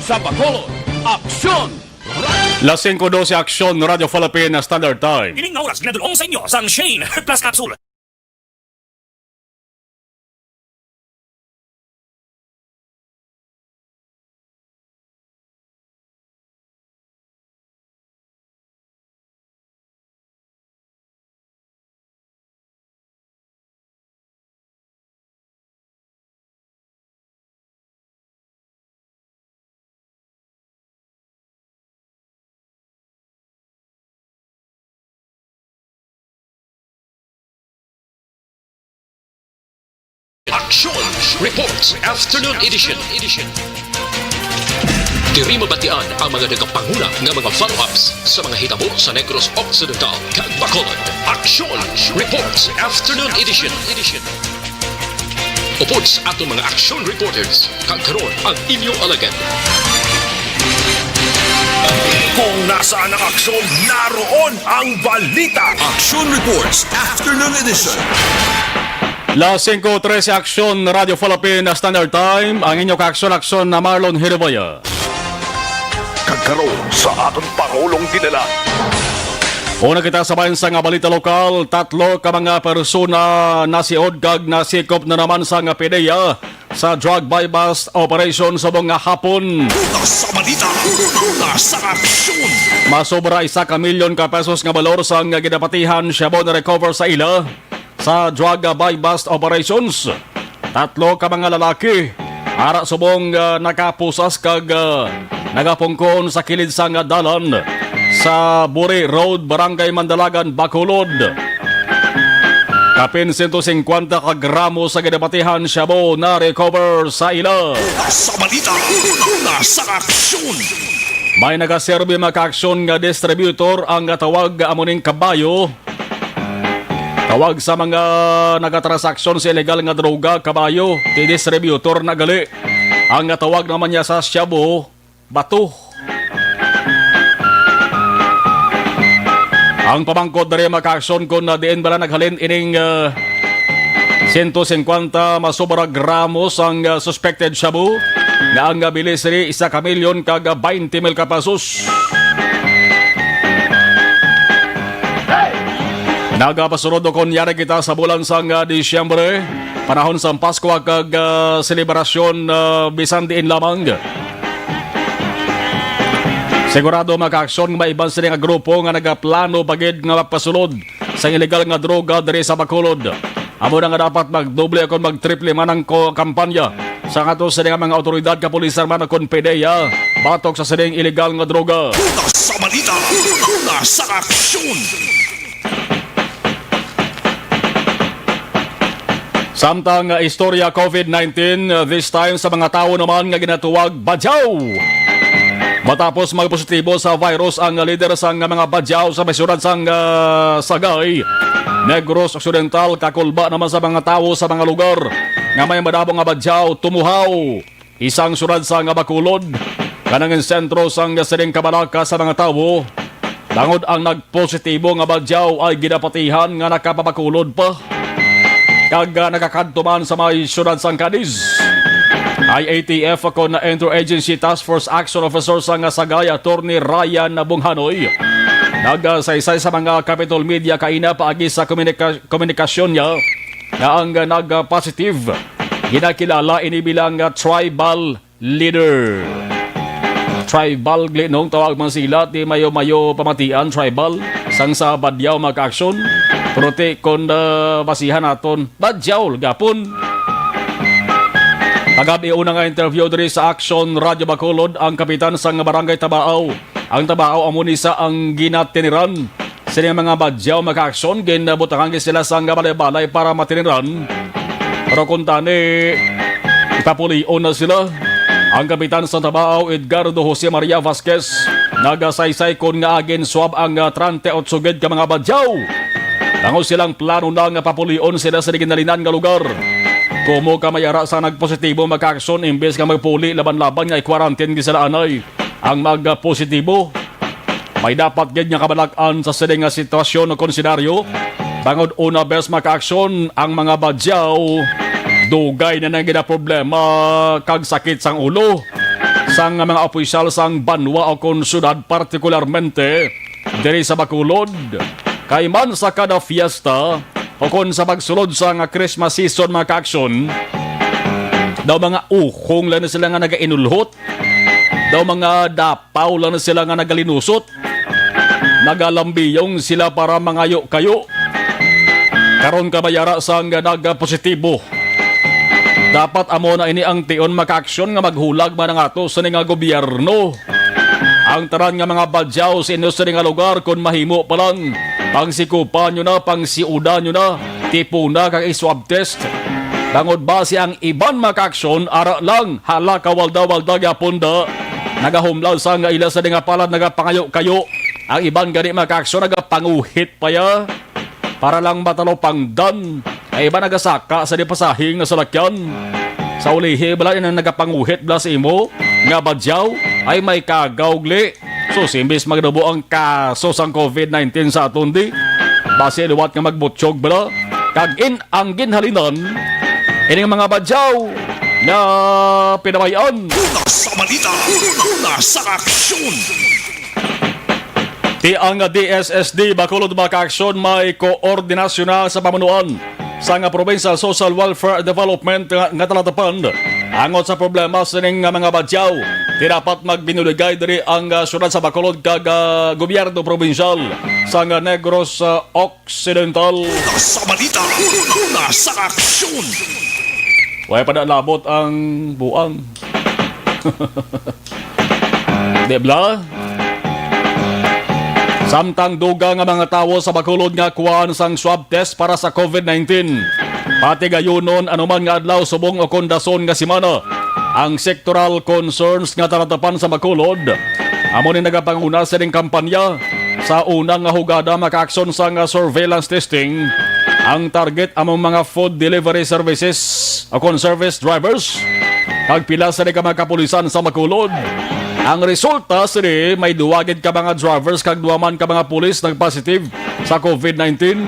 sa Bacolod, aksyon! Las 5:12 Aksyon, Radio Philippine Standard Time. Ining nga oras ginadulong sa inyo sang Shane Plus Capsule. Aksyon Reports Afternoon Edition. Diri mabatian ang mga nagapanguna nga mga follow-ups sa mga hitabo sa Negros Occidental kag Bacolod. Aksyon Reports Afternoon Edition. Upod sa atong mga action reporters kag karon ang inyong alagad. Kung nasaan ang aksyon, naroon ang balita. Action Reports Afternoon Edition. Las 5:13 Aksyon, Radio Philippine Standard Time. Ang inyong kaaksyon na Marlon Hiribaya. Kagkaroon sa atong Pangulong dinala. Una kita sabayan sa nga balita lokal, 3 ka mga persona nasiod kag nasikop na naman sa nga PDEA sa drug buy-bust operation sa mga hapon. Una sa balita, una sa aksyon. Masobra 1 milyon ka pesos nga balor sa nga ginapatihan siya na recover sa ila sa drug buy-bust operations. 3 ka mga lalaki ara subong nakapusas kag nagapungkon sa kilid sa nga dalan sa Buri Road, Barangay Mandalagan, Bacolod. Kapin 150 ka gramo sa ginapatihan shabu na recover sa ila. Una sa balita, una sa aksyon. May nagaserbi maka-aksyon nga distributor ang tawag amuning kabayo. Tawag sa mga nagatransaksyon sa illegal nga droga, kabayo, ti distributor na gali. Ang tawag naman niya sa shabu, bato. Ang pamangkot na rin maka-aksyon kung na diin bala naghalin ining 150 masobra gramos ang suspected shabu nga ang bilis rin 1 milyon kag 20 mil kapasos. Nagapasunod o kunyari kita sa bulan sang Disyembre, panahon sa Pasko kag selebrasyon bisan diin lamang. Sigurado maka-aksyon nga maiban sila nga grupo nga nagaplano pagid nga magpasulod sa ilegal nga droga diri sa Bacolod. Amo na nga dapat magdoble akong magtriple man ang kampanya sa ato sa mga otoridad kapulisan man akong PDEA batok sa sining ilegal nga droga. Una sa balita, una sa aksyon. Samtang istorya COVID-19, this time sa mga tao naman nga ginatuwag Badyaw. Matapos magpositibo sa virus ang leader sa mga Badyaw sa mesyudad sang Sagay, Negros Occidental, kakulba naman sa mga tao sa mga lugar nga may madabong nga Badyaw, tumuhaw. Isang syudad sa Bacolod, kanangin sentro sang sining kabalaka sa mga tao. Tangod ang nagpositibo nga Badyaw ay ginapatihan nga nakapabakulod pa. Kag nakakadtuman sa mga syudad sang Cadiz. IATF ako na Interagency Task Force Action Officer sa Sagay, Attorney Ryan Bunghanoy. Nagsaysay sa mga Capitol Media kaina paagi sa komunikasyon niya na ang nag-positive ginakilala ini bilang tribal leader. Tribal nung tawag man sila ti mayo-mayo pamatian tribal sang sa Badyaw mag-aksyon. Prote kon basihan naton Badyaw gapon. Kagabi una nga interview diri sa Action Radio Bacolod ang kapitan sang Barangay Tabao. Ang Tabao amo ni sa ang ginatiniran. Sila mga Badyaw maka-aksyon ginabutangan sila sang balay-balay para matiniran. Pero kung tani ipapulion na sila. Ang kapitan sa Tabao Edgardo Jose Maria Vasquez nagasaysay kon nga agin swab ang 38 sugid ka mga Badyaw. Tango silang plano na nga papulion sila sa ginalinan nga lugar. Kumo ka mayara sa nagpositibo maka-aksyon imbes ka magpuli laban-laban nga i-quarantine sila anay. Ang magpositibo may dapat gid nga kabalakan sa sining nga sitwasyon o konsenaryo. Bangod una bes maka-aksyon ang mga Badyaw dugay na nang gina problema kag sakit sang ulo. sang mga opisyal sang banwa o konsyudad partikularmente diri sa Bacolod kay man sa kada fiesta o kon sa pagsulod sa nga Christmas season mga kaaksyon daw mga uhong lang na sila nga nagainulhot daw mga dapaw lang na sila nga nagalinusot nagalambiyong sila para mangayo kayo karon kabayara sa nga nagapositibo. Dapat amo na ini ang tion makaaksyon nga maghulag man ang ato sa nga gobyerno. Ang taran nga mga badyaw sa inyo sa nga lugar kung mahimo pa lang pangsikupan nyo na, pangsiudan nyo na, tipo na kag swab test. Tangod ba siyang iban makaaksyon ara lang hala kawalda-walda gyapon da nagahumlaw sa nga ila sa nga palad nagapangayo kayo. Ang iban gani makaaksyon nagapanguhit pa ya para lang matalo pangdan. Ay iba nagasaka sa di pasahing na salakyan. Sa ulihi bala yung nagapanguhit bala sa imo nga badyaw ay may kagawgli. So simbis magdubo ang kaso sang COVID-19 sa aton di. Base luwat nga magbutsyog bala. Kag ang ginhalinan ining mga badyaw na pinamayan. Una sa balita, una sa aksyon. Ti ang DSSD Bacolod mga kaaksyon may koordinasyon na sa pamunuan sa nga Provincial Social Welfare Development nga talatapan angot sa problema sa ning mga badyaw. Di dapat magbinuligay diri ang syudad sa Bacolod kag gobyerno provincial sa nga Negros Occidental. Una sa balita, una sa aksyon. Way pada labot ang buang. Di bla? Samtang duga nga mga tawo sa Bacolod nga kuhaan sang swab test para sa COVID-19. Pati gayunon anuman nga adlaw subong o kondason nga simana. Ang sectoral concerns nga taratapan sa Bacolod. Amo ni nagapanguna sa ring kampanya sa unang nga hugada makaakson sa nga surveillance testing. Ang target among mga food delivery services o service drivers. Pagpila sa mga kapulisan sa Bacolod. Ang resulta siri may duwagid ka mga drivers kag duwaman ka mga pulis nagpositive sa COVID-19.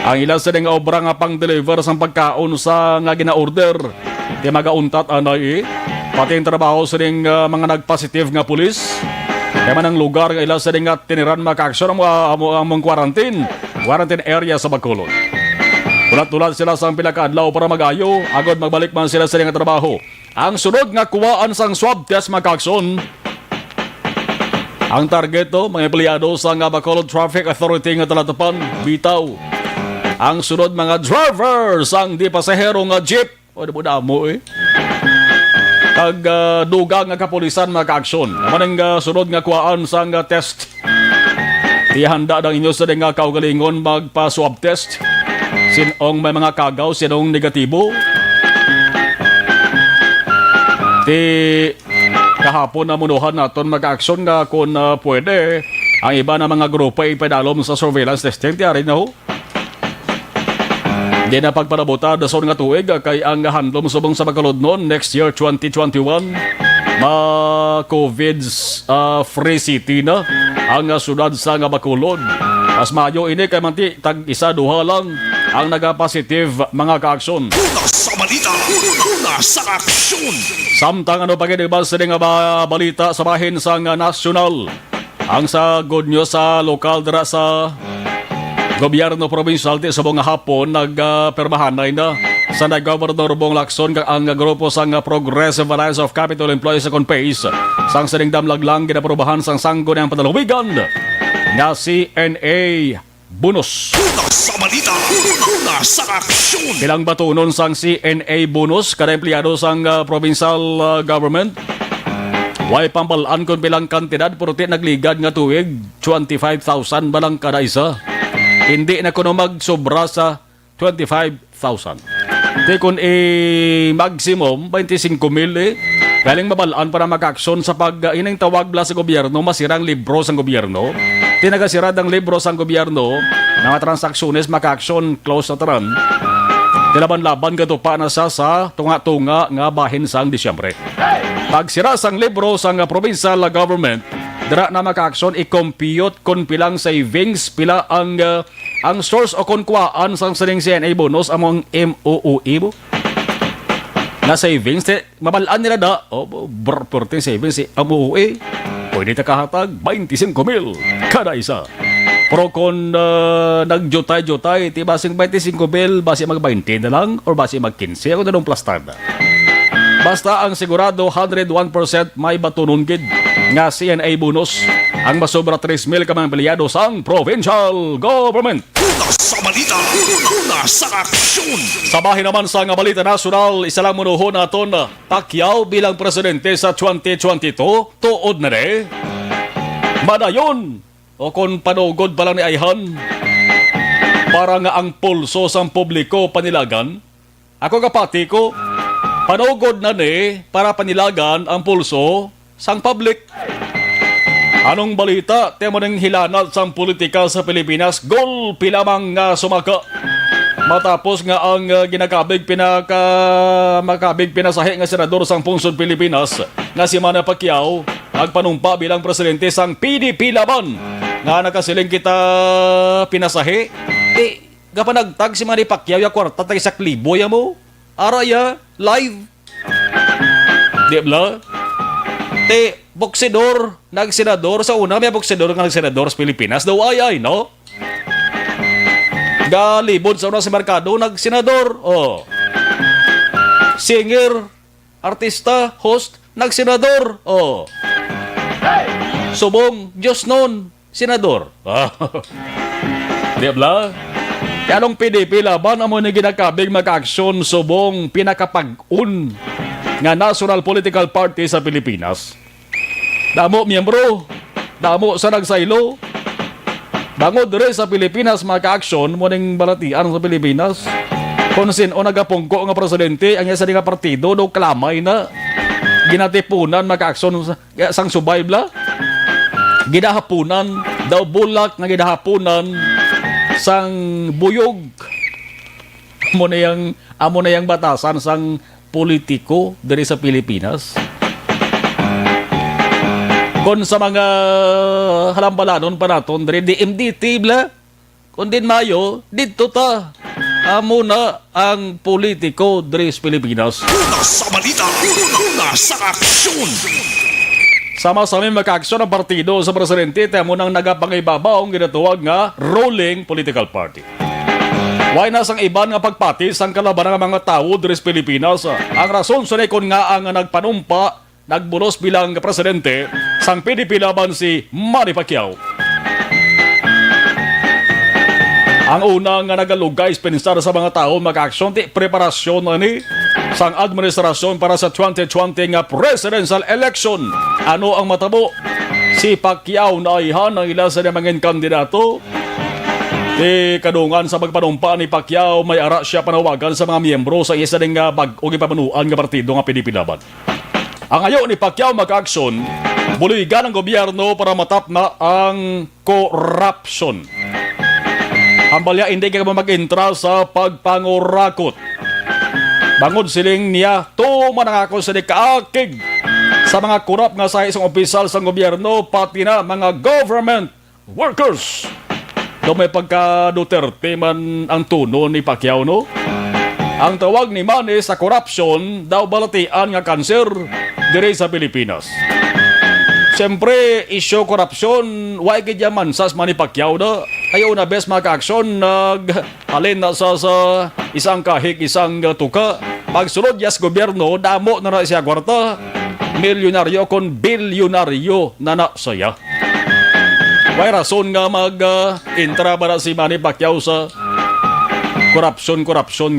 Ang ilan sa nga obra nga pang-deliver sang pagkaon sa nga gina-order. Di magauntat anay pati ang trabaho sa mga nagpositive nga pulis. Kaya man ang lugar nga ilan sa nga tiniran makaaksyon ang quarantine area sa Bacolod. Tulat-tulat sila sa pila ka adlaw para magayo agod magbalik man sila sa nga trabaho. Ang sunod nga kuwaan sang swab test makakson. Ang target to, mga empleyado sa nga Bacolod Traffic Authority nga talatapan, bitaw. Ang sunod mga drivers, ang di pasahero nga jeep. O, di mo damo eh. Kag duga nga kapulisan makaaksyon. Naman ang sunod nga kuwaan sang test. Ihanda ng inyo sa nga kaugalingon magpa-swab test. Sinong may mga kagaw, sinong negatibo. Ti kahapon na munuhan naton mag-aksyon nga kung pwede ang iba na mga grupo ay padalom sa surveillance testing. Tiyari na ho. Di na pagpanabuta dason nga tuig kay ang handlom subong sa Bacolod noon next year 2021 ma-COVID free city na ang syudad sa nga Bacolod. As mayo ini kay manti tag isa duha lang ang naga-positive mga kaaksyon. Una sa balita, una sa aksyon. Samtang ano pagkidibas sa nga balita sa bahin sa nasyonal. Ang sa good news sa lokal dira sa gobyerno provincial di sa mga hapon nagpermahanay na sa nag-Gobernador Bong Lacson ang grupo sa Progressive Alliance of Capital Employees sa CONPACE sang sining damlaglang ginaprobahan sang sanggo ng padalawigan na CNA bonus. Una sa balita, una sa aksyon. Bilang batunon sang CNA bonus kada empleyado sang provincial government. Way pampalaan kung bilang kantidad purti nagligad nga tuig 25,000 balang kada isa. Hindi na kuno magsobra sa 25,000. Di kun maximum 25,000 galing mabalaan para mag-aksyon sa inang tawag bla sa gobyerno masirang libro sang gobyerno. Tinagasirad ang libro sang gobyerno na mga transaksyones maka-aksyon close na taran. Tilaban-laban gatupa na sa tunga-tunga nga bahin sang Disyembre. Pagsira sang libro sang provincial government, dira na maka-aksyon i-compute kung pilang savings, pila ang source o konkwaan sang saning CNA bonus among MOOE mo. na savings, mabalaan nila da, perting savings, amo pwede ta kahatag 25,000 kada isa. Pero kung nagjutay-jutay, basing 25,000, basi mag-20 na lang, or basi mag-15, ako na nung plastada. Basta ang sigurado 101% may batunon gid nga CNA bonus ang masobra 3,000 ka mga empleyado sang provincial government. Una sa balita, una sa aksyon. Sa bahin naman sa nga balita nasyonal, isa lang munuho naton Pacquiao bilang presidente sa 2022, tuod na re. Madayon, o kung panugod pa lang ni Ayhan, para nga ang pulso sang publiko panilagan, ako kapati ko, panugod na ni para panilagan ang pulso sang public. Anong balita? Temo ng hilanat sang politika sa Pilipinas, gol pilamang nga sumaka. Matapos nga ang makabig pinasahi nga senador sang pungsod Pilipinas nga si Manny Pacquiao agpanumpa bilang presidente sang PDP Laban nga nakasiling kita pinasahi. Gapanagtag si Manny Pacquiao ya kwarta tag 1,000 ya mo. Araya live. Di ba? Boksidor, nagsenador sa una, may boksidor nga nagsenador sa Pilipinas, daw ay, no? Galibod sa una si merkado, nagsenador, Singer, artista, host, nagsenador, Subong, Diyos nun, senador. Di ba? Kaya nung PDP Laban, amo na ginakabing mag-aksyon subong pinakapag-un nga National Political Party sa Pilipinas. Damo miyembro, damo sa nagsaylo. Bangod dire sa Pilipinas maka-aksyon mo ning balatian sa Pilipinas. Kung sin-o nagapungko nga presidente, ang isa nga partido do kalamay na ginatipunan maka-aksyon sang subay bla. Gidahapunan daw bulak nga gidahapunan sang buyog. Amo na yang batasan sang politiko diri sa Pilipinas. Kung sa mga halambalanon pa naton, diri DMDT bla, kung din mayo, dito ta. Amo na ang politiko diri sa Pilipinas. Una sa balita, una sa aksyon. Sama-sama maka-aksyon ang partido sa presidente, temo nang nagapangibabaw ang ginatuwag nga ruling political party. Why nasang iban nga pagpatis ang kalaban ng mga tao diri sa Pilipinas? Ang rason sa kon nga ang nagpanumpa, nagbulos bilang presidente sang PDP Laban si Manny Pacquiao. Ang una nga nagalugay pensar sa mga tao mag-aksyon ti preparasyon ani sang administrasyon para sa 2020 nga presidential election. Ano ang matabo? Si Pacquiao na ayhan ang ila sa mga kandidato. Kadungan sa pagpanumpa ni Pacquiao, may ara siya panawagan sa mga miyembro sa isa ding bag-o gipamunuan nga partido nga PDP Laban. Ang ayaw ni Pacquiao mag-aksyon, buligan ang gobyerno para matap na ang corruption. Ang balya hindi ka mag-intra sa pagpangurakot. Bangod siling niya, manangako sa kaakig sa mga kurap nga sa isang opisyal sa gobyerno, pati na mga government workers. Doon may pagka-Duterte man ang tuno ni Pacquiao, no? Ang tawag ni Manny sa corruption, daw balatian nga kanser diri sa Pilipinas. Siyempre, isyo korupsyon, why gidya man sa Manny Pacquiao na ayaw na best maka-aksyon naghalin na sa isang kahig, isang tuka. Pagsunod yas gobyerno, damo na siya kwarta, milyonaryo kon bilyonaryo na saya. Why rason nga mag-intra para si Manny Pacquiao sa korupsyon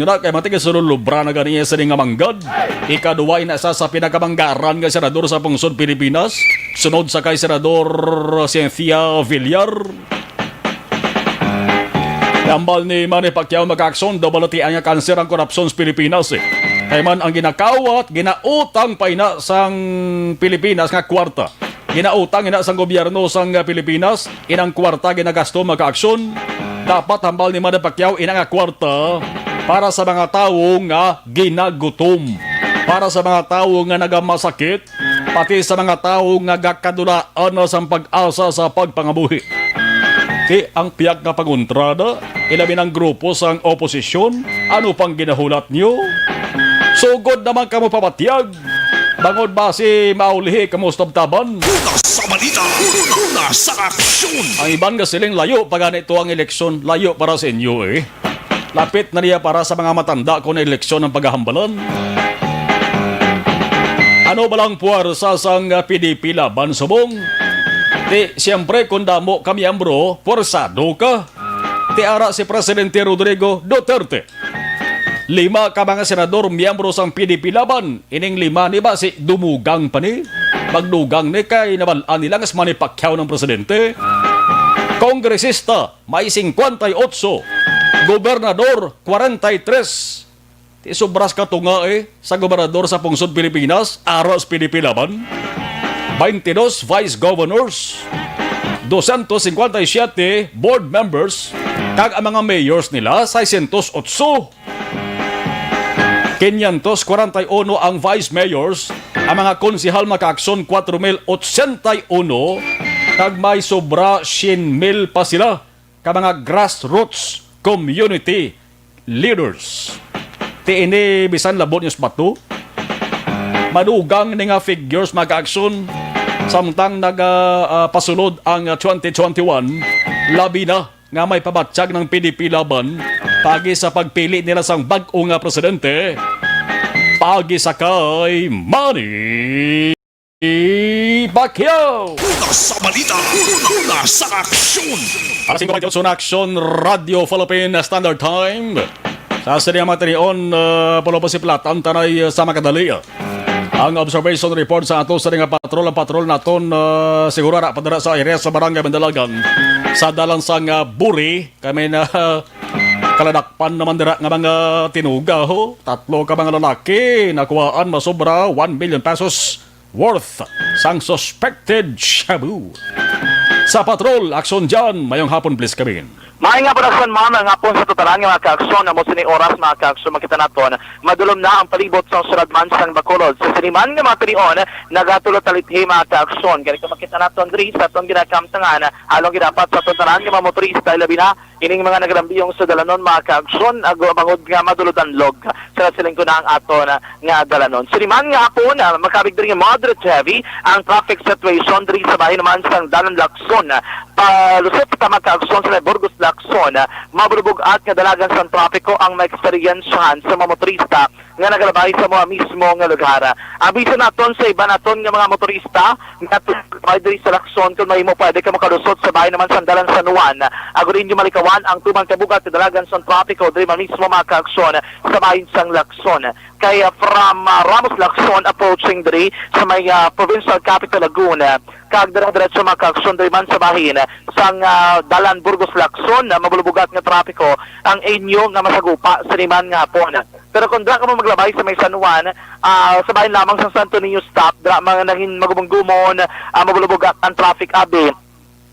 nga kay mati kasunod lubra na ganiya sa nga manggad. Ikaduwa na sa pinakamanggaran nga senador sa pungsod Pilipinas, sunod sa kay senador Cynthia Villar. Tambal ni Manny Pacquiao mag-aksyon, balatian nga kanser ang korupsyon sa Pilipinas. Kay man ang ginakawat, ginautang pa ina sang Pilipinas nga kwarta. Ginautang ina sang gobyerno sang Pilipinas, inang kwarta ginagasto mag-aksyon. Dapat hambal ni Manny Pacquiao inang kwarta para sa mga tao nga ginagutom, para sa mga tao nga nagamasakit, pati sa mga tao nga gakadulaan sa pag-asa sa pagpangabuhi. Ang piyak nga paguntrada, ilabi ng grupo sang oposisyon, ano pang ginahulat niyo? Sugod naman kamo papatyag. Bangod ba si maulihi kamo taban? Una sa balita, una sa aksyon. Ang iban nga siling layo pag ganito ang eleksyon, layo para sa inyo eh. Lapit na niya para sa mga matanda ko na eleksyon ng paghahambalan. Ano ba lang puwersa sang PDP laban subong? Ti, siyempre kung damo kami ambro, puwersado ka. Ti ara si Presidente Rodrigo Duterte. 5 ka mga senador miyembro sang PDP laban. Ining 5 ni ba si dumugang pa ni? Magdugang ni kay nabalaan nila nga manipakyaw ng presidente. Kongresista may 58. Gobernador 43. Ti sobras ka tunga sa gobernador sa pungsod Pilipinas, aras PDP laban. 22 vice governors. 257 board members. Kag ang mga mayors nila 608. 541 ang vice mayors, ang mga konsihal makaaksyon 4,081, kag may sobra 100,000 pa sila ka mga grassroots community leaders. Ti ini bisan labot yung bato. Madugang ni nga figures makaaksyon samtang nagapasulod ang 2021, labi na nga may pabatsyag ng PDP laban pagi sa pagpili nila sang bag-o nga presidente, pagi sa kay Manny Pacquiao. Una sa balita, una sa aksyon. Asing ko sa Action Radio Philippine Standard Time. Sa siniya materion, palo pa si Platan, tanay sa makadali. Ang observation report sa ato sa nga patrol, ang patrol naton siguro na padara sa area sa Barangay Mandalagan sa dalan sang Buri. Kami na kaladakpan naman dira nga mga tinuga ho. 3 ka mga lalaki nakuhaan masobra 1 million pesos worth sang suspected shabu. Sa patrol, aksyon dyan. Mayong hapon please kami. Maayong nga production mama nga po sa totalan nga mga kaaksyon na mo sini oras mga kaaksyon makita naton madulom na ang palibot sa Surad Mansang Bacolod sa siniman nga mga perion nagatulot talithi mga kaaksyon kaya kung makita naton diri sa atong ginakamtangan along gidapat sa totalan nga mga motorista labi na ining mga nagrambiyong sa dalanon mga kaaksyon agmangod nga maduludan log sa siling ko na ang aton nga dalanon siniman nga po na makabig diri nga moderate heavy ang traffic situation diri sa bahin naman sang Dalan Lacson palusot sa mga kaaksyon sa Burgos Lacson, mabulubog at nga dalagan sa trapiko ang ma-experiensyahan sa mga motorista nga nagalabay sa mga mismo nga lugar. Abisa naton sa iba naton nga mga motorista nga pwede sa Lacson kung may mo pwede ka makalusot sa bahay naman sa Dalan San Juan. Agurin nyo malikawan ang tumang kabugat sa dalagan sa trapiko diri man mismo mga kaaksyon sa bahay sa Lacson. Kaya from Ramos Lacson approaching diri sa may provincial capital Laguna kag diretso mga kaaksyon diri man sa bahin sang Dalan Burgos Lacson mabulubugat nga trapiko ang inyo nga masagupa sa liman nga hapon. Pero kung dra ka mo maglabay sa may San Juan, sa bahin lamang sa Santo Niño stop, dra mga naging magumong-gumon, mabulubugat ang traffic abi.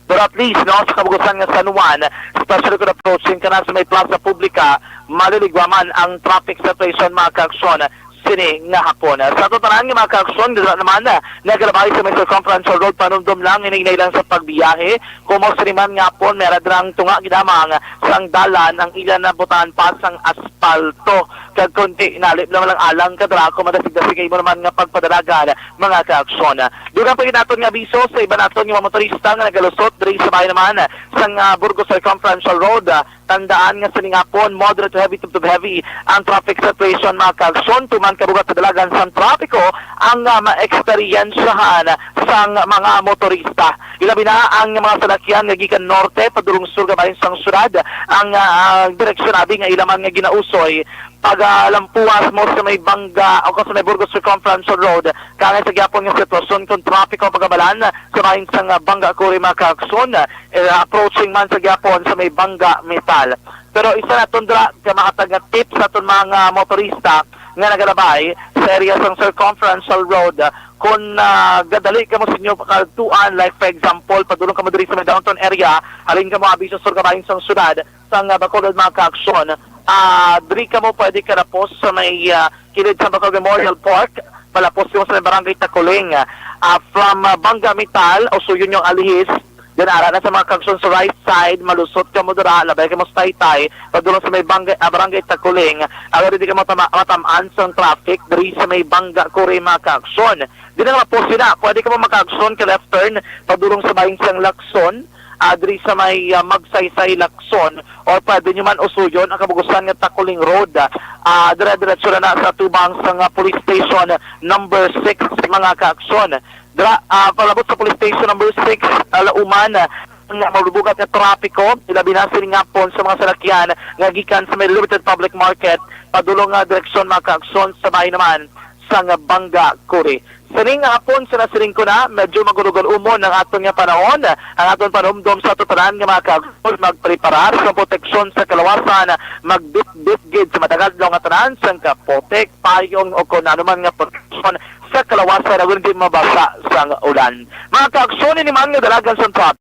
Pero at least, no, sa kabugusan nga San Juan, especially kung approaching ka na sa may plaza publika, maliligwaman ang traffic situation mga kaaksyon sini nga hapon. Sa totalan nga mga kaaksyon, naman nagalabay sa may circumferential road, panundom lang, inainay lang sa pagbiyahe. Kung mo siniman nga hapon, meron lang tunga ginamang sang dalan, ang ilan na butahan pa sang asfalto. Kag konti, inalip naman lang alang kadra, kung madasig-dasigay mo naman nga pagpadalagan mga kaaksyon. Doon pa naton nga biso sa iba naton yung mga motorista nga nagalusot, diri sa bahay naman sang Burgos Circumferential Road. Tandaan nga sa ningapon, moderate to heavy to heavy ang traffic situation mga kaaksyon. Tuman kabugat sa dalagan sa trapiko ang ma-experiensyahan sang mga motorista. Ilabi na ang mga salakyan nga gikan norte padulong sur gabahin sang syudad ang direksyon abi nga ilaman nga ginausoy pagalampuas mo sa may Bangga o sa may Burgos Circumferential Road kaya sa gyapon nga sitwasyon kung trapiko pagabalan sa bahin sang Bangga Kuri mga kaaksyon approaching man sa gyapon sa may Bangga Metal. Pero isa na tundra ka makatag nga tips sa itong mga motorista nga nagalabay sa area ng Circumferential Road kung gadali ka mo sa inyo pakaltuan like for example padulong ka mo diri sa may downtown area halin ka mo abiso sa gabahin sa syudad sa Bacolod mga kaaksyon diri ka mo pwede ka na po sa may kilid sa Bacolod Memorial Park palapos mo sa may Barangay Takuling from Bangga Metal o so yun yung alihis Then ara na sa mga kagsyon sa right side, malusot ka mo dira, labay ka mo sa Taytay, padulong sa may barangay Takuling, agar di ka matamaan sa traffic, diri sa may Bangga Kuri mga kagsyon. Di na nga po sila, pwede ka mo makagsyon ka left turn, padulong sa Bayang Siyang Lakson, diri sa may Magsaysay Lakson, or pwede nyo man usuyon ang kabugusan ng Takuling Road, dire-diretso na sa tubang sa police station number 6 mga kaaksyon. Palabot sa police station number 6, Lauman, nga malubugat na trapiko, ilabi na siling nga po sa mga salakyan nga gikan sa may limited public market, padulong nga direksyon mga kaaksyon sa bahay naman sa Bangga Kuri. Sining nga hapon sa nasiring ko na, medyo magulugol umon ang atong nga panahon, ang atong panumdom sa tutaran nga mga kaaksyon, magpreparar sa proteksyon sa kalawasan, magbit-bit-gid sa matagal daw nga tanan, sa kapotek, payong o kung ano man nga proteksyon sa kalawasan na hindi mabasa sa ulan. Mga kaaksyon, ini man nga dalagan sa trap.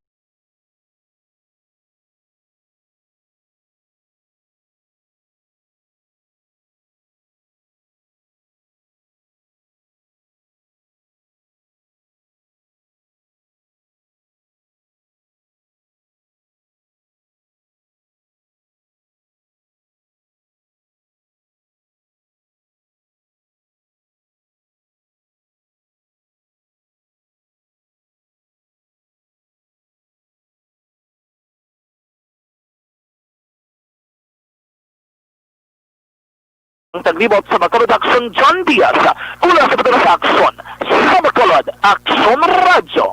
Ang taglibot sa Bacolod Action John Diaz, ula sa Bacolod Action, sa Bacolod Action Radio.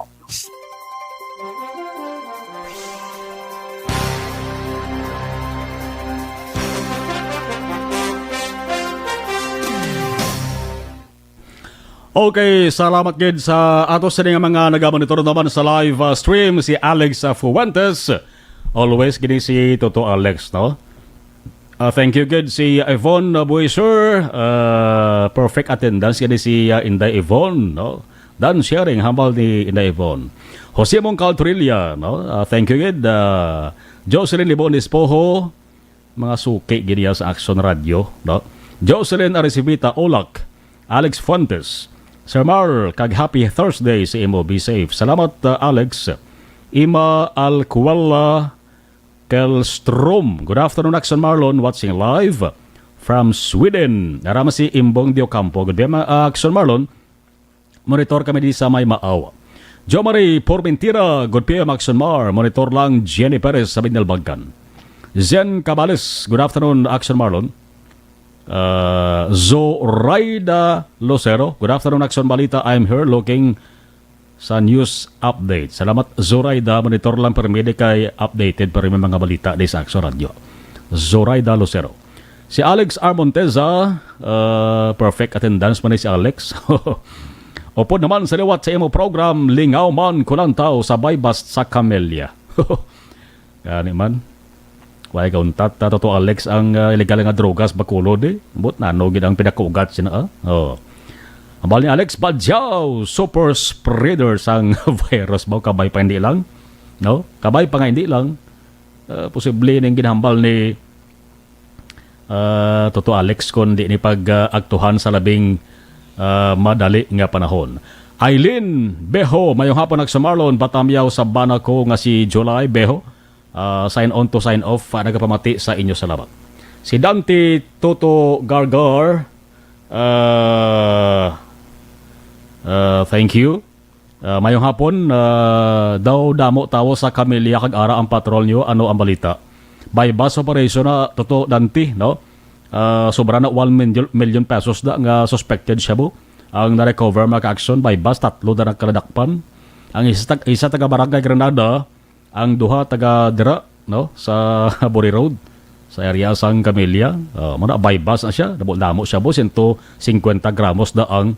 Okay, salamat gid sa ato sa mga nagamonitor naman sa live stream, si Alex Fuentes. Always gini si Toto Alex, no? Thank you good si Yvonne Buiser, perfect attendance gini si Inday Yvonne, no? Dan sharing hambal ni Inday Yvonne. Jose Mongcal Trilla, no? Thank you good. Jocelyn Libonis Poho, mga suki gini sa Action Radio, no? Jocelyn Arisibita Olak, Alex Fuentes, Sir Mar, kag happy Thursday sa imo, be safe. Salamat Alex. Ima Alcuala Kelstrom. Good afternoon, Action Marlon, watching live from Sweden. Narama si Imbong Diocampo. Good day, Action Marlon. Monitor kami di sa may Maawa. Jo Marie Pormentira. Good PM, Action Mar. Monitor lang Jenny Perez sa Binalbagkan. Zen Cabales. Good afternoon, Action Marlon. Zoraida Lucero. Good afternoon, Action Balita. I'm here looking sa news update. Salamat Zoraida, monitor lang permede kay updated para may mga balita di sa Action Radio. Zoraida Lucero. Si Alex Armonteza, perfect attendance man si Alex. Opo naman sa liwat sa imo program, lingaw man kulang tao sa baybas sa Camellia. Gani man. Why kauntat to Alex ang illegal nga drogas bakulod eh. But nanogid ang pinakugat sina. Ambal ni Alex Badjaw, super spreader sang virus ba kabay pa hindi lang. No? Kabay pa nga hindi lang. Posible ning ginhambal ni Toto Alex kon di ni pag-aktuhan sa labing madali nga panahon. Aileen Beho, mayong hapon nagsamarlon, patamyaw sa banako nga si July Beho. Sign on to sign off, nagapamati sa inyo salamat. Si Dante Toto Gargar, thank you. Mayong hapon, daw damo tawo sa Camellia kag ara ang patrol nyo, ano ang balita? By bus operation na Toto Dante, no? Sobra na 1 million pesos da nga suspected siya bo. Ang na-recover maka-action by bus, 3 na nagkaladakpan. Ang isa taga Barangay Granada, ang duha taga Dira, no? Sa Buri Road, sa area sang Camellia. Muna by bus na siya, damo siya bo, 150 gramos da ang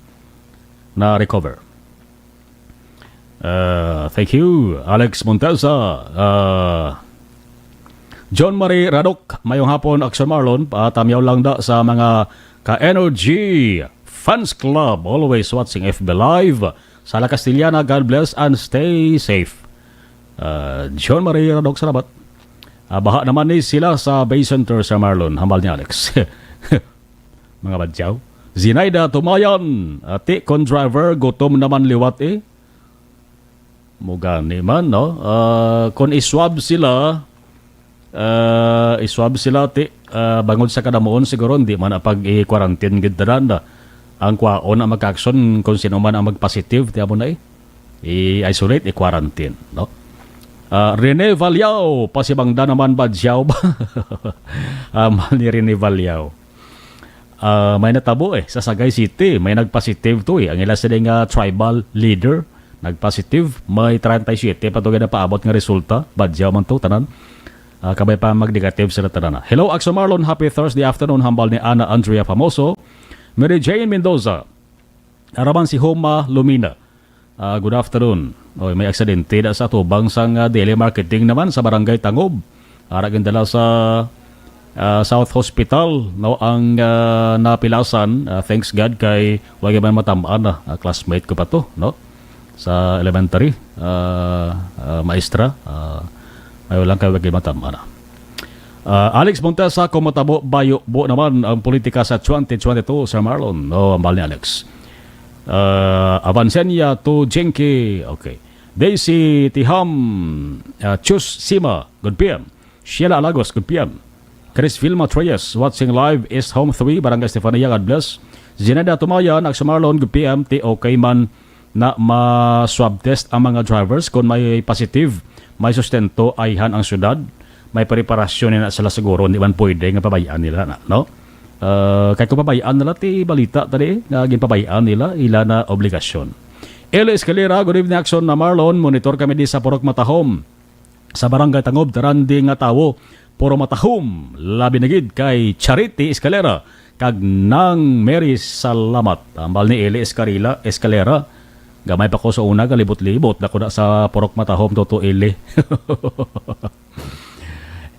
na-recover. Thank you, Alex Montesa. John Marie Radok, mayong hapon, Action Marlon, patamyaw lang da sa mga ka-Energy Fans Club, always watching FB Live. Sala Castillana, God bless and stay safe. John Marie Radok, salamat. Baha naman ni sila sa Bay Center sa Marlon, hambal ni Alex. Mga badyaw. Zinaida Tumayan, ati kon driver, gutom naman liwat eh. Mugani man, no? Kung iswab sila, bangod sa kadamuon siguro, hindi man pag i-quarantine gitaran na. Ang kwaon ang mag-action kung sino man ang mag-positive, tiya mo na i-isolate, i-quarantine, no? Rene Valyao, pasibangda naman badyaw ba? Ni Rene Valyao. May natabo sa Sagay City, may nag-positive to Ang ila sila nga tribal leader, nag-positive, may 37 patuloy na paabot nga resulta, badyaw man to, tanan. Kabay pa mag-negative sila tanan. Hello, Axel Marlon, happy Thursday afternoon, hambal ni Ana Andrea Famoso, Mary Jane Mendoza, araman si Homa Lumina. Good afternoon. May aksidente na sa tubang sang daily marketing naman sa Barangay Tangob. Aragin dala sa South Hospital no ang napilasan. Thanks God kay wag man matamaan na classmate ko pa to no sa elementary maestra ay lang kay wag matamaan na. Alex Montesa, kumatabo bayo bo naman ang politika sa 2022 sa Marlon. No, ambal ni Alex. Avancenia to Jenki. Okay. Daisy Tiham, Chus Sima, good PM. Sheila Alagos, good PM. Chris Vilma Treyes, watching live East Home 3, Barangay Stefania, God bless. Zineda Tumayan, Axel Marlon, good PM. Okay man na ma-swab test ang mga drivers kung may positive, may sustento, ayhan ang syudad. May preparasyon na sila siguro, hindi man pwede nga pabayaan nila na, no? Kaya kung pabayaan nila, balita tadi, nga pabayaan nila, ila na obligasyon. Eli Escalera, good evening, Action na Marlon, monitor kami di sa Purok Matahom. Sa Barangay Tangob, tarandi nga tawo, Puro Matahom, labi nagid kay Charity Escalera, kag nang Mary Salamat. Ambal ni Eli Escalera, gamay pa ko sa una, galibot-libot, dako na sa Purok Matahom, toto Eli.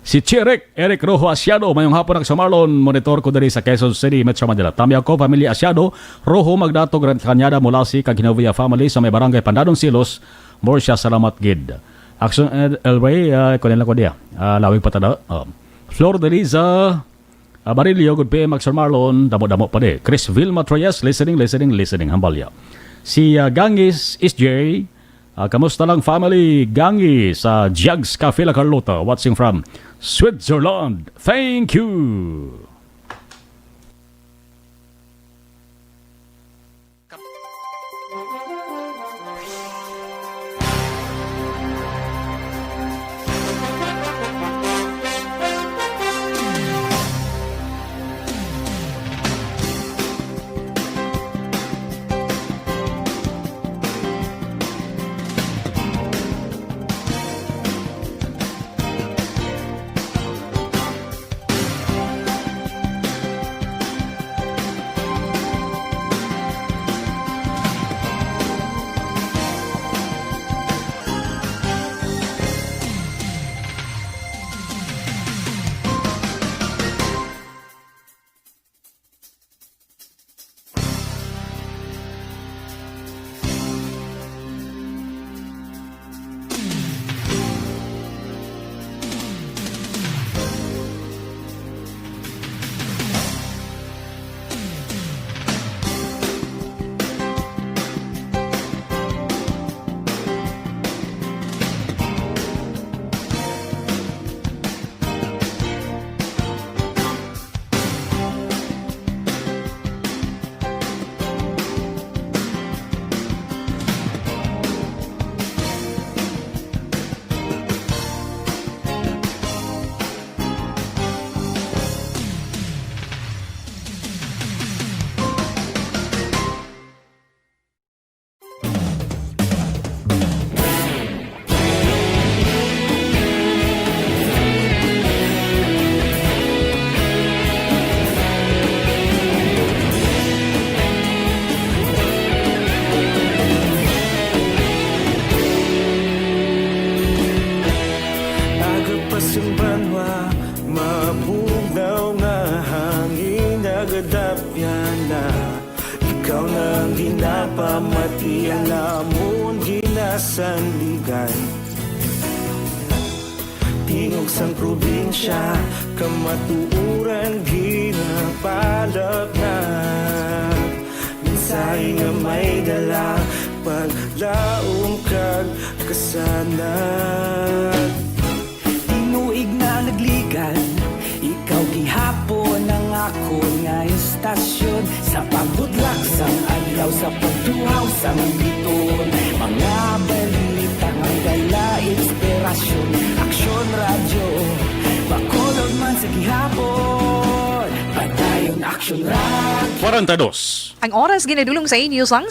Si Eric Rojo Asiado, mayong hapon sa Marlon, monitor ko dari sa Quezon City, Metro Manila. Tami ako, pamilya Asiado, Rojo magdato Grand Kanyada mula si Kaginavia family sa may barangay Pandadong Silos, Morsha Salamat Gid. Action El Rey, kunin lang ko diya, lawig patada. Flor de Liza, Barilio, good PM, Axel Marlon, damo-damo pa de. Chris Vilma Troyes, listening, hambalya. Si Gangis SJ, kamusta lang family, Gangi sa Jags Cafe La Carlota, watching from Switzerland. Thank you. Pamati ang namon ginasandigan Tingog sang probinsya Kamatuuran ginapalak na Minsay nga may dala Paglaong kag kasanat. Tinuig na nagligan, ikaw gihapon ang ako nga istasyon. Sa pagbudlak sang adlaw, sa pagtuhaw sang biton, mga balita nga dala inspirasyon. Aksyon radyo, Bacolod man sa gihapon, padayon aksyon radyo. 42. Ang oras ginadulong sa inyo sang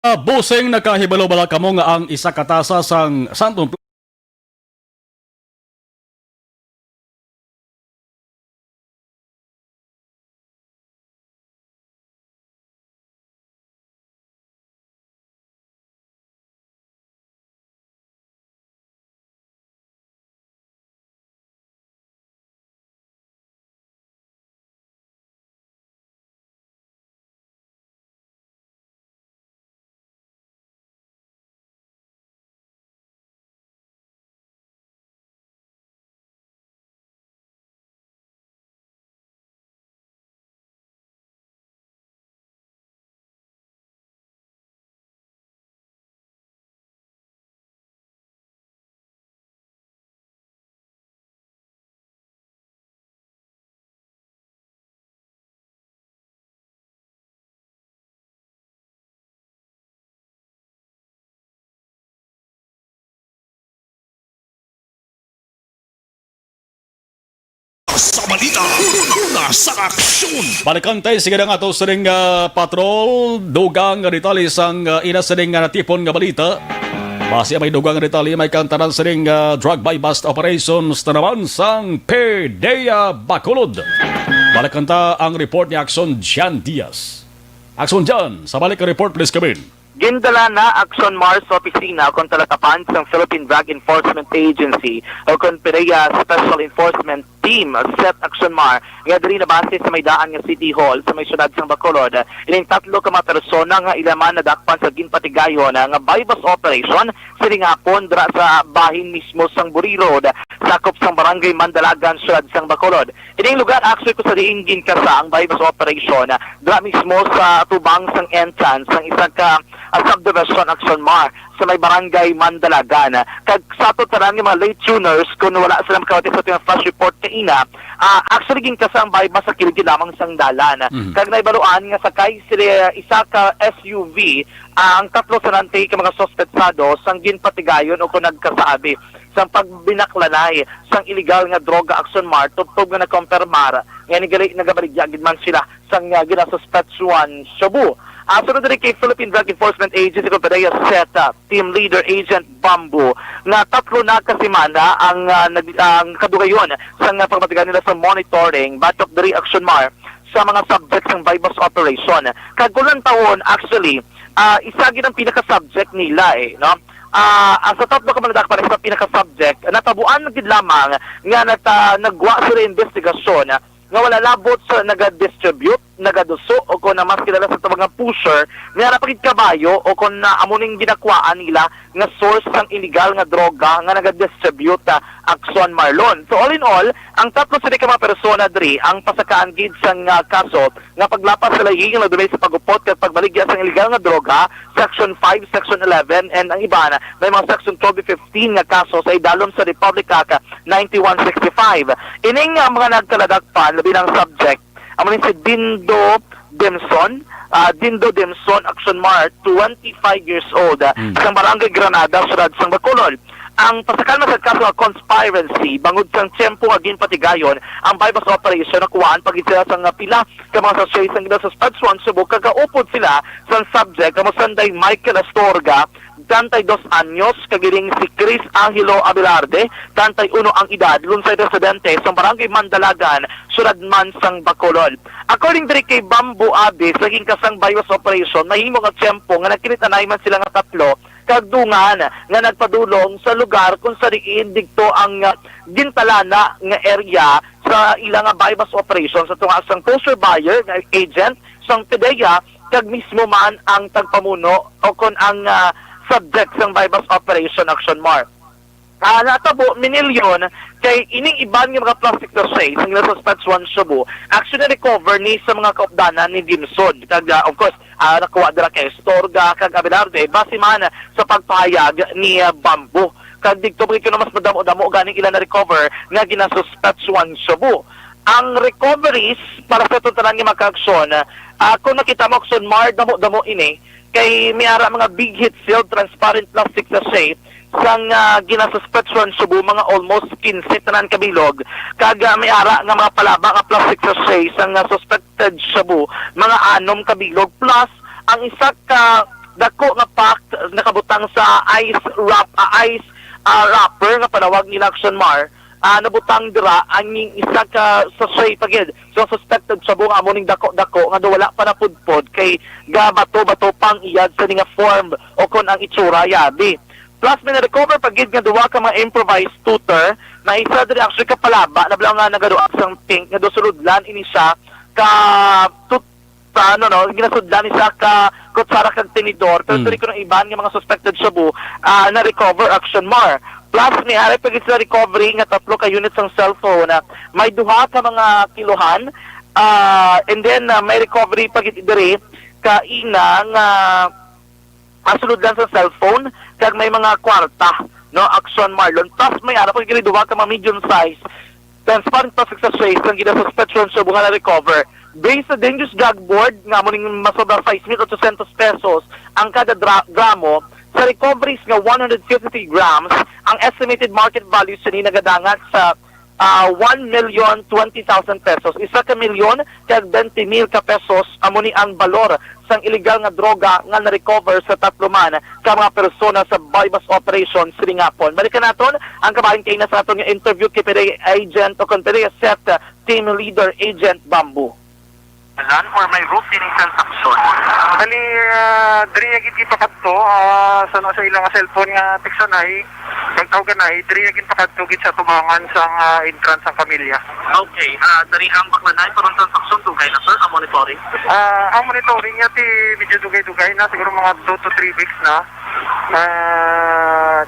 Busing nakahibalo-bala kamo nga ang isa katasa sang Santong Sa balita, una sa aksyon. balikan tayo sige nga ato sa ring patrol dugang nga ritali sang ina sa ring natipon nga balita. Base may dugang nga ritali may kantaran sa ring drug buy bust operations na naman sang PDEA Bacolod. Balikan ta ang report ni Axon Jan Diaz. Axon Jan, sa balik ang report please come in. Gindala na Action Mars Opisina kung talatapan sa Philippine Drug Enforcement Agency o kung PDEA Special Enforcement Team Set Action Mar nga diri na base sa may daan nga City Hall sa may syudad sang Bacolod. Ining tatlo ka mga persona nga ilaman na dakpan sa ginpatigayon nga bypass operation sining hapon dra sa bahin mismo sang Buri Road sakop sang Barangay Mandalagan syudad sang Bacolod. Ining lugar actually ko sa diinggin kasa ang bypass operation dra mismo sa tubang sang entrance sang isa ka subdivision Action Mar sa may Barangay Mandalagan. Kag sa to tanan nga mga late tuners kung wala sila makawati sa ating flash report kaina, actually ging kasang bypass sa kilid lamang sang dalan. Kag naibaluan nga sakay sila isa ka SUV, ang tatlo sa nantay ka mga sospetsado sang ginpatigayon o kung nagkasabi sang pagbinaklanay sang illegal nga droga Action Mar tubtob nga nagkompirmar nga nagabaligya gid man sila sang ginasuspetsuan Shabu. Sunod rin kay Philippine Drug Enforcement Agency kung PDEA SETA, Team Leader Agent Bambu, na tatlo na kasimana ang kadugayon sa pagmatigan nila sa monitoring, batok dari Action Mar sa mga subjects ng bypass operation. Kagulang taon, actually, isa gid ang pinaka-subject nila no? Ang sa tatlo ka mga para sa pinaka-subject, natabuan na gid lamang nga nagwa sila investigasyon nga wala labot sa naga-distribute, nagaduso o kung na mas kilala sa mga pusher nga napakit kabayo o kung na amuning ginakwaan nila nga source ng illegal nga droga nga naga-distribute Action Marlon. So all in all, ang tatlo sa mga persona diri ang pasakaan gid sang kaso nga paglapas sa laying nga dulay sa pagupot ket pagbaligya sang illegal nga droga, Section 5, Section 11 and ang iba na may mga Section 12 15 nga kaso sa idalom sa Republic Act 9165. Ining mga nagkaladakpan labi ng subject amo si Dindo Demson, Action Mar, 25 years old, sa Barangay Granada, Syudad sang Bacolod. Ang pasakan sa kaso ng conspiracy, bangod sang tiyempo agin patigayon, ang bypass operation na kuhaan pag sila sang pila ka mga association sa Spetswan Cebu, kagaupod sila sa subject, kamo sanday Michael Astorga, 32 anyos, kagiling si Chris Angelo Abelarde, 31 ang edad, lunsay residente sa Barangay Mandalagan, Suradman sang Bacolod. According diri kay Bambo Abis, naging kasang bypass operation, mahimo nga tiyempo nga nagkinitanay man sila nga tatlo, kagdungan nga nagpadulong sa lugar kung sa diin digto ang gintalana nga area sa ilang bypass operation sa tunga sang poster buyer nga agent sang PDEA kag mismo man ang tagpamuno o kon ang subject sang bypass operation action mark. Natabo minilyon kay ining iban nga mga plastic dossiers ang nasuspect one Cebu actually recover ni sa mga kaupdanan ni Dimsod kag of course nakuha dira kay Storga kag Abelarde base man sa pagpahayag ni Bambo kag digto pa kay mas madamo-damo ganing ilan na recover nga ginasuspect one Cebu. Ang recoveries para sa totalan nga makaaksyon kung nakita mo aksyon mar damo-damo ini kay miara mga big hit sealed transparent plastic sachet sang ginasuspetsyon Cebu mga almost 15 tanan kabilog kag may ara nga mga palaba nga plastic sachet sang suspected Cebu mga 6 kabilog plus ang isa ka dako nga pack nakabutang sa ice wrapper nga panawag ni Action Mar nabutang dira ang isa ka sachet pagid so suspected Cebu nga muning dako-dako nga wala pa na pudpod kay gabato-bato pang iyad sa nga form o kon ang itsura yabi. Plus, may na-recover pagid nga duwa ka mga improvised tutor na isa diri actually kapalaba na blang nga nagaduak sang pink nga dosuludlan ini siya ka ginasudlan ni siya ka kutsara kag tinidor pero diri ko ng iban nga mga suspected Cebu na recover action mar. Plus, may hari pagid sa recovery nga 3 ka units ng cellphone na may duha ka mga kiluhan and then may recovery pagid diri ka inang masulod lang sa cellphone kag may mga kwarta no action marlon plus may ara pag giniduwa ka mga medium size transparent plastic sachet ang ginasuspetsyon sa bunga na recover based sa dangerous drug board nga muning masobra 5,800 pesos ang kada gramo sa recoveries nga 153 grams ang estimated market value sa nagadangat sa 1,020,000 pesos. Isa ka milyon kag 20,000 ka pesos amo ni ang balor sang illegal nga droga nga na-recover sa 3 man ka mga persona sa bypass operation Siringapon. Balikan naton ang kabahin kay na sa aton nga interview kay PDEA agent o PDEA set team leader agent Bambo. Or may routine transaction. Bali, diri yagin ipakadto sa ilang cellphone nga teksanay, kagtawganay, diri yagin pakadto gid sa tubangan sang entrance sang pamilya. Okay, dari ang baklanay parang transaction dugay na sir ang monitoring. Ang monitoring niya ti medyo dugay-dugay na siguro mga 2 to 3 weeks na.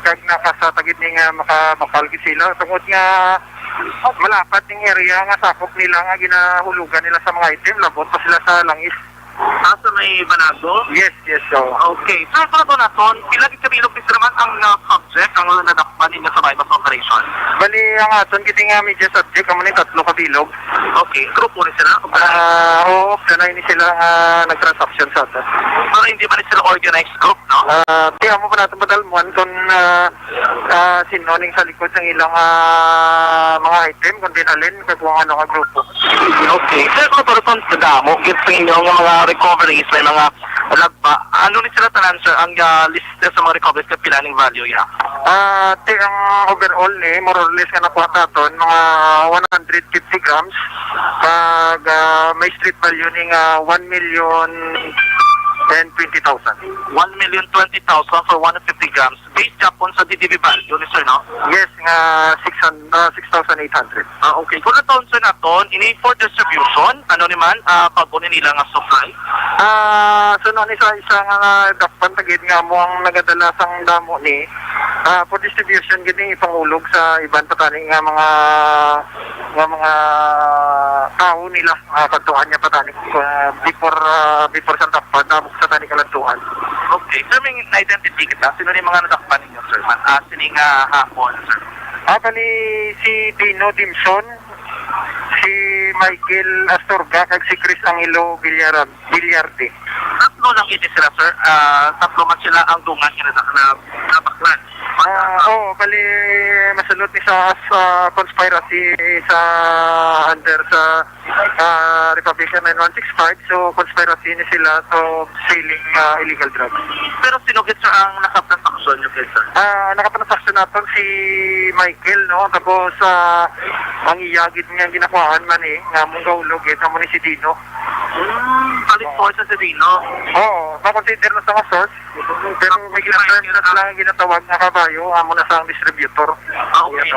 Kag nakasatagid ni nga makapalgid sila tungod nga malapad ng area nga sakop nila nga ginahulugan nila sa mga item labot pa sila sa langis. Sa may Banago? Yes, so. Okay. Sir, para to naton, pila gid kabilog ni naman ang subject ang nadakpan ninyo sa bypass operation? Bali, ang aton giti nga media subject amo ni 3 kabilog. Okay. Grupo rin sila? Oo, sanay ni sila nag-transaction sa ato. Pero hindi man sila organized group, no? Kaya mo pa natin padalmuan kung sinoning sa likod ng ilang mga item, kung dinalin, kung ano ka grupo. Okay. Sir, kung ito rin sa damo, git sa inyo nga mga recoveries, may mga lagba, ano ni sila tanan, sir, ang list sa mga recoveries ka pilaning value, yeah? Ang overall ni, more or less nga nakuha natin, mga 150 grams, pag may street value ni 1,020,000. 1,020,000 for 150 grams. Based Japon sa DDB value ni sir, no? Yes, nga 6,800. Okay. Kung na-taon sir naton, ini for distribution, ano naman, pagpunin nila nga supply? So noon isa nga dakpan tagid nga mo ang nagadala sang damo ni for distribution gini ipangulog sa iban patani nga mga tao nila katuan niya patani before sa dakpan damo sa tani kalantuan. Okay. Sir, may identity kita. Sino ni mga nadakpan ninyo, sir? Sino nga hapon, sir? Bali si Dino Dimson, si Michael Astorga, kag si Chris Angelo Villarde. Tatlo lang iti sila, sir. Tatlo man sila ang dungan na nabaklan. Bali masulot ni sa conspiracy sa under sa Republican 9165. So, conspiracy ni sila to selling illegal drugs. Pero sino kitsa ang nakapransaksyon nyo kitsa? Nakapransaksyon natin si Michael, no? Tapos, ang iyagid niya ginakuhaan man nga mong gaulog, tamo ni si Dino. Palit po sa Sedino. Oo, makonsider na sa source. Pero may ginatawag lang ang ginatawag na kabayo, amo na sa distributor. Okay.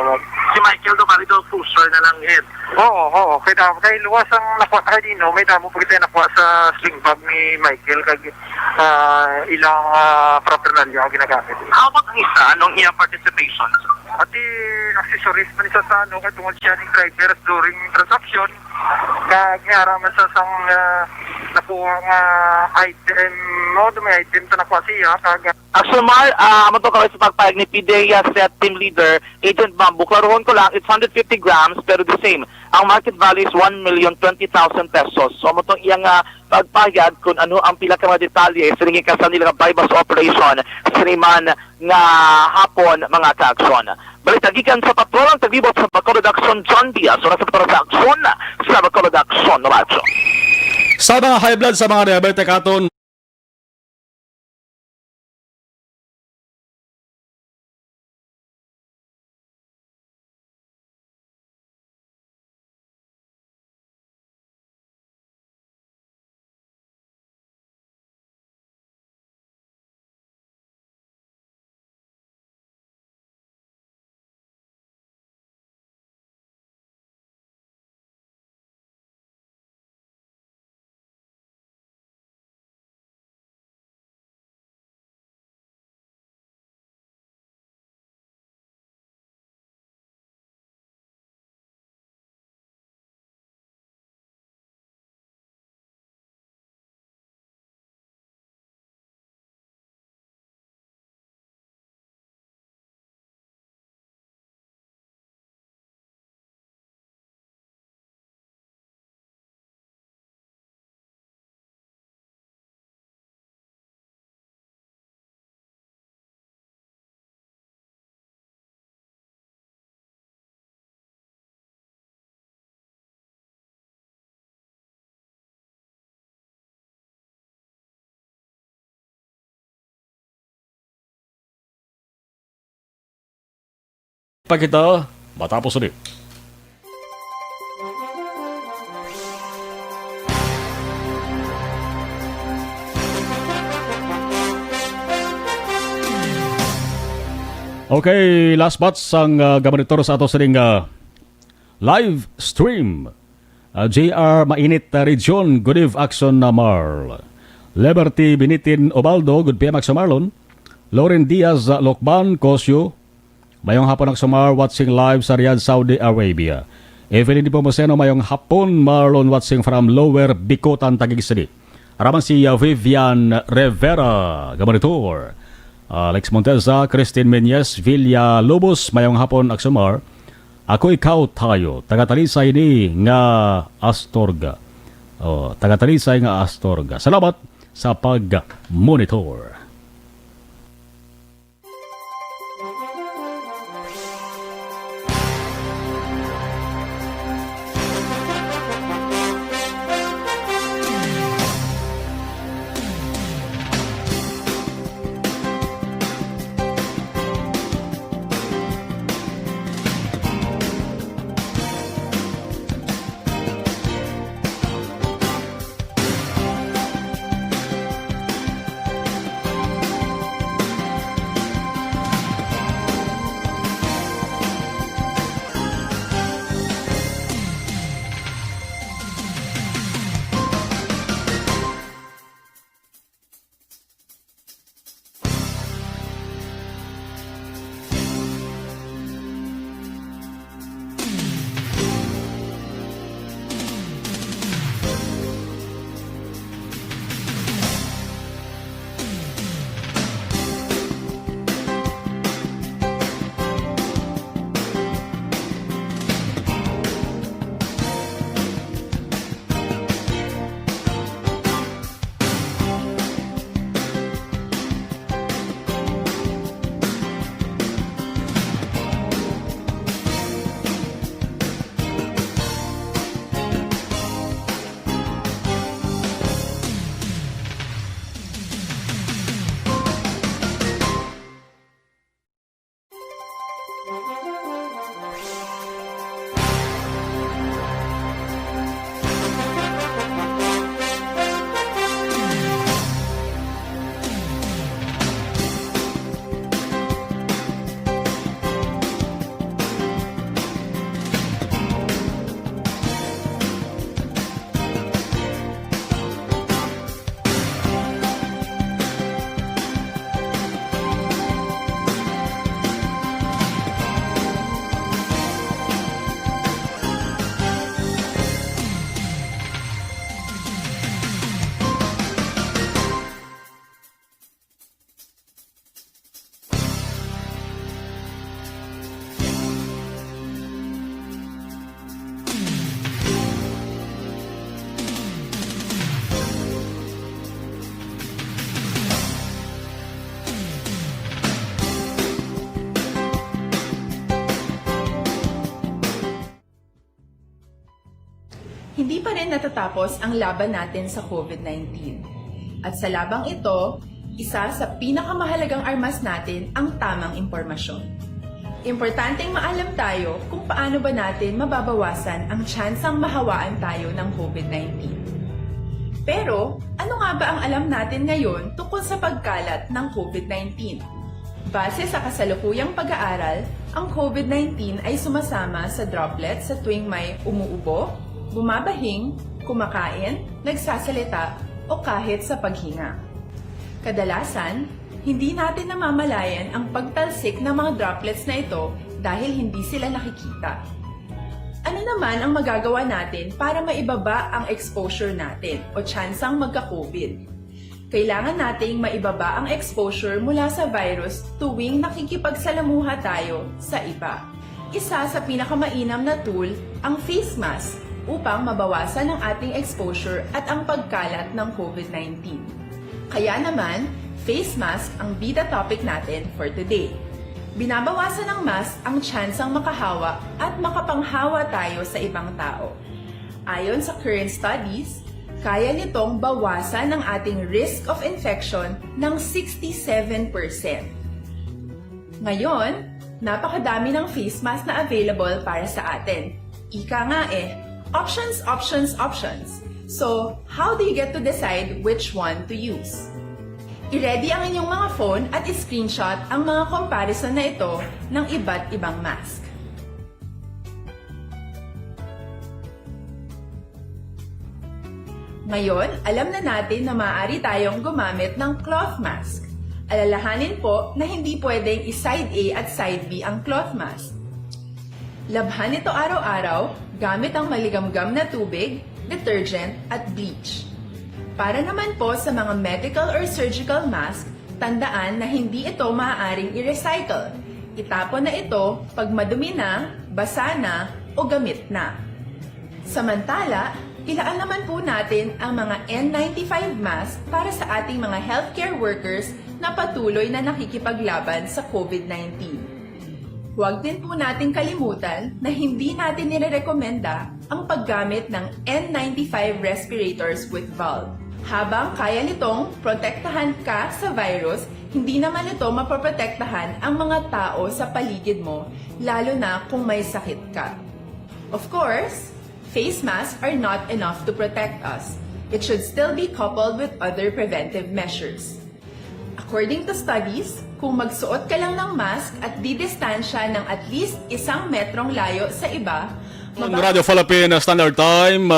Si Michael do bali do pusher na lang hit. Oo. Kaya luwas ang nakuha kay Dino, may damo po kita nakuha sa sling bag ni Michael kag ilang paraphernalia ang ginagamit. How about ang isa? Anong iyang participation? At accessories man isa sa kay tungod siya ng driver during transaction. Kag ngaraman sa sang nakuha nga item, may item na nakuha siya kag Actually, Mar, amo to kaway sa pagpayag ni PDEA set team leader, Agent Bambu. Klarohon ko lang, it's 150 grams, pero the same. Ang market value is 1,020,000 pesos. So, amo tong iyang pagpayag kung ano ang pila ka mga detalye sa ringin ka sa nila bypass operation sa Riman nga hapon mga ka-aksyon. Balitagikan sa patrolang tagbibot sa Bacolod Action John Diaz, o sa patrolang sa aksyon sa Bacolod Action Radyo. Sa mga high blood, sa mga diabetic aton, pa kita matapos ulit. Okay, last batch ang gabanitor sa ato sining live stream. JR Mainit Region, Good Eve Action na Marl. Liberty Binitin Obaldo, Good PM Action Marlon. Lauren Diaz Lokban, Kosyo. Mayong hapon ang sumar watching live sa Riyadh, Saudi Arabia. Evelyn Di Pomoseno, mayong hapon Marlon watching from Lower Bikotan, Taguig City. Araman si Vivian Rivera, gabanitor. Alex Monteza, Christine Menyes, Villa Lobos, mayong hapon ang sumar. Ako ikaw tayo, tagatalisay ni nga Astorga. Tagatalisay nga Astorga. Salamat sa pag-monitor. hindi pa rin natatapos ang laban natin sa COVID-19. At sa labang ito, isa sa pinakamahalagang armas natin ang tamang impormasyon. Importanteng maalam tayo kung paano ba natin mababawasan ang tsansang mahawaan tayo ng COVID-19. Pero, ano nga ba ang alam natin ngayon tungkol sa pagkalat ng COVID-19? Base sa kasalukuyang pag-aaral, ang COVID-19 ay sumasama sa droplets sa tuwing may umuubo, bumabahing, kumakain, nagsasalita, o kahit sa paghinga. Kadalasan, hindi natin namamalayan ang pagtalsik ng mga droplets na ito dahil hindi sila nakikita. Ano naman ang magagawa natin para maibaba ang exposure natin o tsansang magka-COVID? Kailangan nating maibaba ang exposure mula sa virus tuwing nakikipagsalamuha tayo sa iba. Isa sa pinakamainam na tool ang face mask upang mabawasan ang ating exposure at ang pagkalat ng COVID-19. Kaya naman, face mask ang bida topic natin for today. Binabawasan ng mask ang tsansang makahawa at makapanghawa tayo sa ibang tao. Ayon sa current studies, kaya nitong bawasan ang ating risk of infection ng 67%. Ngayon, napakadami ng face mask na available para sa atin. Ika nga options, options, options. So, how do you get to decide which one to use? I-ready ang inyong mga phone at i-screenshot ang mga comparison na ito ng iba't ibang mask. Ngayon, alam na natin na maaari tayong gumamit ng cloth mask. Alalahanin po na hindi pwedeng i-side A at side B ang cloth mask. Labhan ito araw-araw gamit ang maligamgam na tubig, detergent at bleach. Para naman po sa mga medical or surgical mask, tandaan na hindi ito maaaring i-recycle. Itapon na ito pag madumi na, basa na, o gamit na. Samantala, ilaan naman po natin ang mga N95 mask para sa ating mga healthcare workers na patuloy na nakikipaglaban sa COVID-19. Huwag din po nating kalimutan na hindi natin nirerekomenda ang paggamit ng N95 respirators with valve. Habang kaya nitong protektahan ka sa virus, hindi naman ito mapoprotektahan ang mga tao sa paligid mo, lalo na kung may sakit ka. Of course, face masks are not enough to protect us. It should still be coupled with other preventive measures. According to studies, kung magsuot ka lang ng mask at didistansya ng at least 1 metrong layo sa iba, Ang Radio Philippine Standard Time,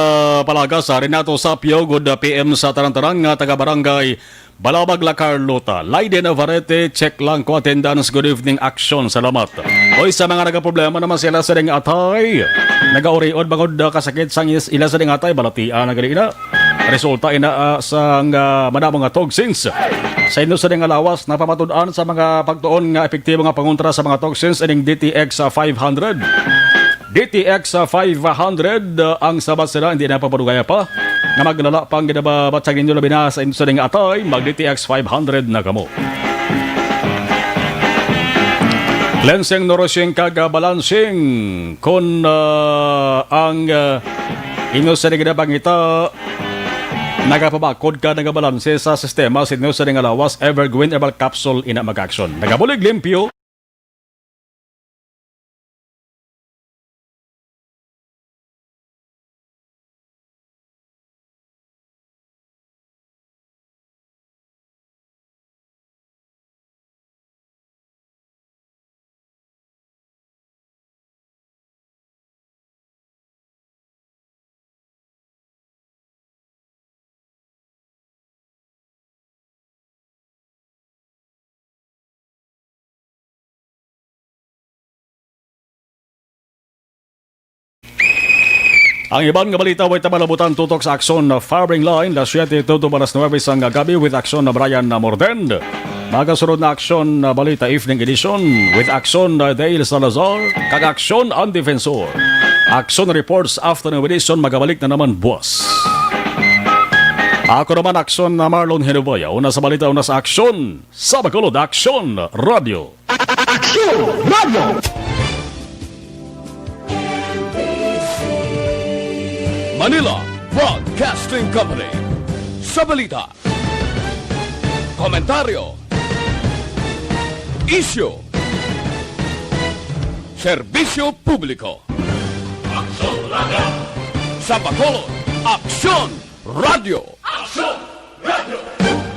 palaga sa Renato Sapio, good PM sa Tarantarang, taga-barangay Balabag, La Carlota. Laiden Navarrete, check lang ko attendance, good evening, action, salamat. Oy, sa mga nagka-problema naman sila sa ding atay, nag-auriod bangod kasakit sang ila sa ding atay, balatian na ganina. Resulta ina sa madamong toxins. Sa inyo sa ding alawas, napamatudan sa mga pagtuon nga epektibo nga pangontra sa mga toxins, ining DTX 500. DTX 500 ang sabat sila, hindi na papadugaya pa nga maglala pang ginababatsag ninyo labi na sa inyo ng atay, mag DTX 500 na kamo. Cleansing, nourishing, kagabalancing kung ang inyo sa ning ginabangita nagapabakod ka nagabalanse sa sistema sa inyo sa ning alawas, Evergreen Herbal Capsule ina mag-action. Nagabulig limpyo. Ang ibang nga balita ay tamalabutan tutok sa aksyon na Firing Line, las 7 todo para 9 sang gabi with aksyon na Brian Mordend. Magasunod na aksyon na balita evening edition with aksyon na Dale Salazar, kag aksyon ang defensor. Aksyon reports afternoon edition magabalik na naman buwas. Ako naman aksyon na Marlon Henovaya, una sa balita, una sa aksyon sa Bacolod, Aksyon Radio. Aksyon Radio! Manila Broadcasting Company. Sa balita, komentaryo, isyu, serbisyo publiko. Aksyon Radio! Sa Bacolod, Aksyon Radio! Aksyon Radio!